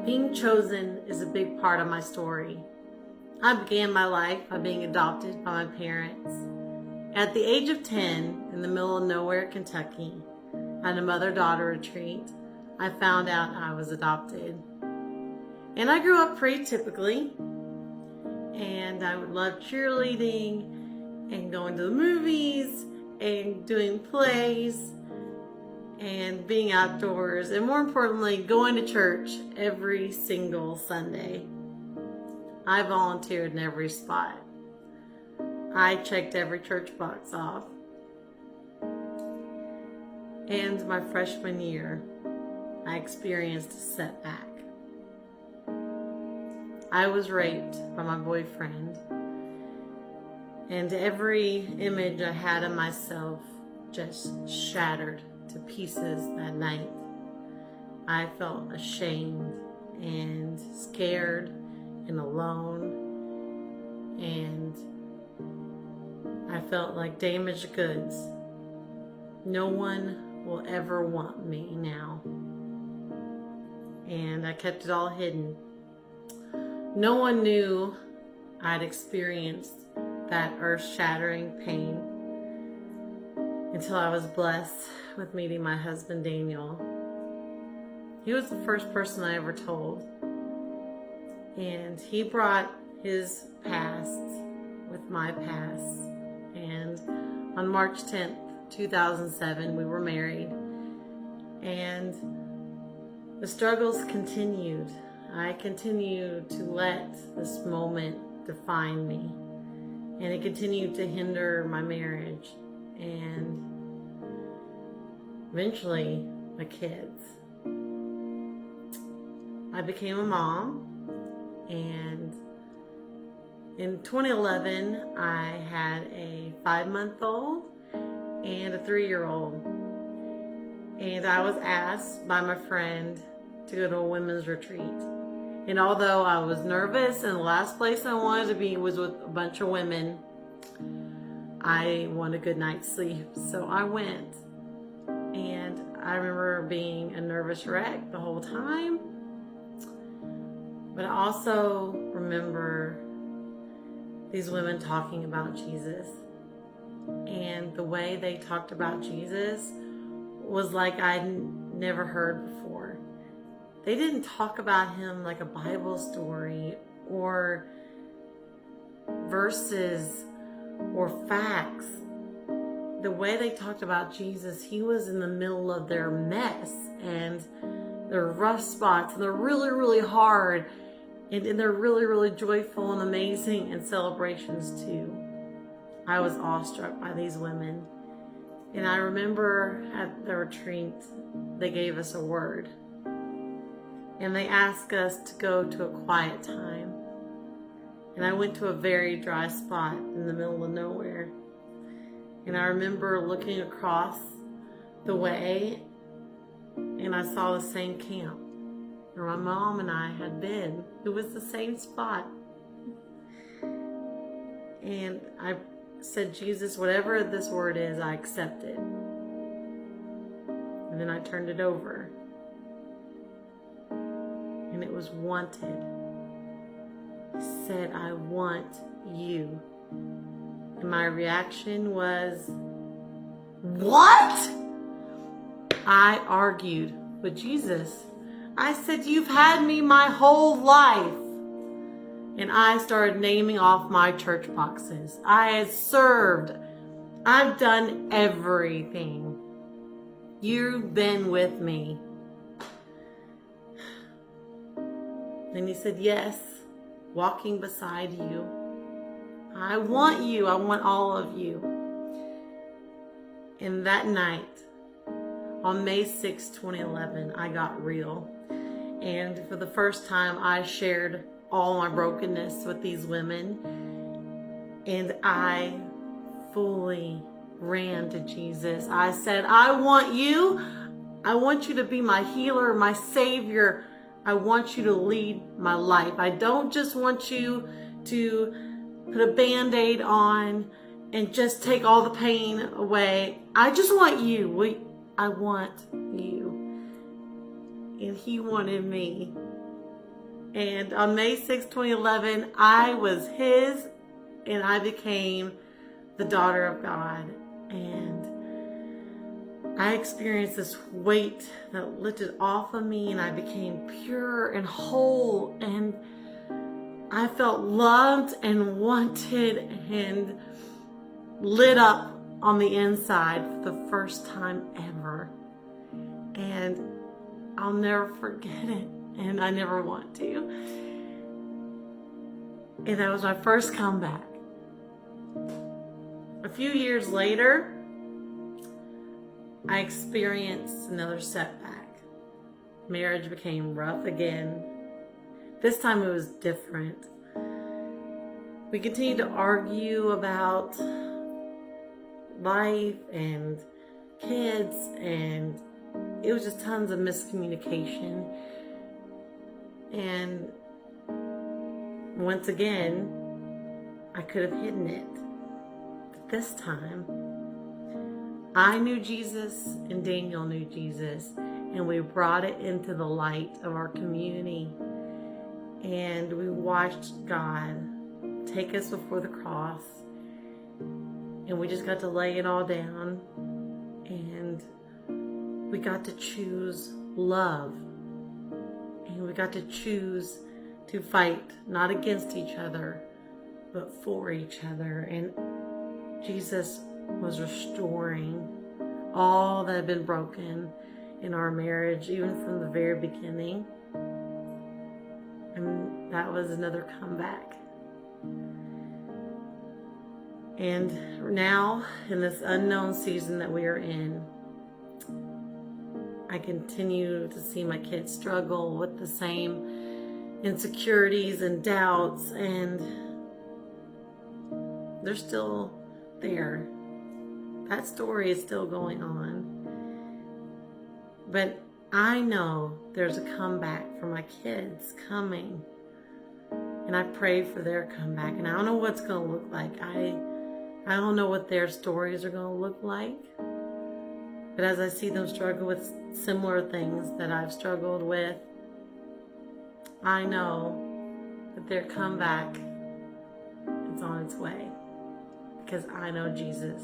Being chosen is a big part of my story. I began my life by being adopted by my parents. At the age of 10, in the middle of nowhere, Kentucky, at a mother-daughter retreat, I found out I was adopted. And I grew up pretty typically, and I would love cheerleading and going to the movies and doing plays and being outdoors, and more importantly, going to church every single Sunday. I volunteered in every spot. I checked every church box off. And my freshman year, I experienced a setback. I was raped by my boyfriend, and every image I had of myself just shattered to pieces that night. I felt ashamed and scared and alone, and I felt like damaged goods. No one will ever want me now. And I kept it all hidden. No one knew I'd experienced that earth-shattering pain until I was blessed with meeting my husband, Daniel. He was the first person I ever told. And he brought his past with my past. And on March 10th, 2007, we were married. And the struggles continued. I continued to let this moment define me. And it continued to hinder my marriage. And eventually, my kids. I became a mom, and in 2011, I had a 5-month-old and a 3-year-old. And I was asked by my friend to go to a women's retreat. And although I was nervous and the last place I wanted to be was with a bunch of women, I wanted a good night's sleep. So I went. And I remember being a nervous wreck the whole time. But I also remember these women talking about Jesus. And the way they talked about Jesus was like I'd never heard before. They didn't talk about him like a Bible story or verses or facts. The way they talked about Jesus, he was in the middle of their mess and their rough spots, and they're really, really hard, and they're really, really joyful and amazing, and celebrations too. I was awestruck by these women. And I remember at the retreat, they gave us a word. And they asked us to go to a quiet time. And I went to a very dry spot in the middle of nowhere. And I remember looking across the way, and I saw the same camp where my mom and I had been. It was the same spot. And I said, Jesus, whatever this word is, I accept it. And then I turned it over. And it was wanted. It said, I want you. And my reaction was, what? I argued with Jesus. I said, you've had me my whole life. And I started naming off my church boxes. I had served. I've done everything. You've been with me. And he said, yes, walking beside you. I want you. I want all of you. And that night, on May 6, 2011, I got real. And for the first time, I shared all my brokenness with these women. And I fully ran to Jesus. I said, I want you. I want you to be my healer, my savior. I want you to lead my life. I don't just want you to put a Band-Aid on and just take all the pain away. I just want you. I want you. And he wanted me. And on May 6, 2011, I was his, and I became the daughter of God. And I experienced this weight that lifted off of me, and I became pure and whole, and I felt loved and wanted and lit up on the inside for the first time ever. And I'll never forget it, and I never want to. And that was my first comeback. A few years later, I experienced another setback. Marriage became rough again. This time it was different. We continued to argue about life and kids, and it was just tons of miscommunication. And once again, I could have hidden it. But this time, I knew Jesus and Daniel knew Jesus, and we brought it into the light of our community. And we watched God take us before the cross, and we just got to lay it all down, and we got to choose love, and we got to choose to fight not against each other but for each other. And Jesus was restoring all that had been broken in our marriage, even from the very beginning. And that was another comeback. And now, in this unknown season that we are in, I continue to see my kids struggle with the same insecurities and doubts, and they're still there. That story is still going on. But I know there's a comeback for my kids coming. And I pray for their comeback. And I don't know what's going to look like. I don't know what their stories are going to look like. But as I see them struggle with similar things that I've struggled with, I know that their comeback is on its way. Because I know Jesus.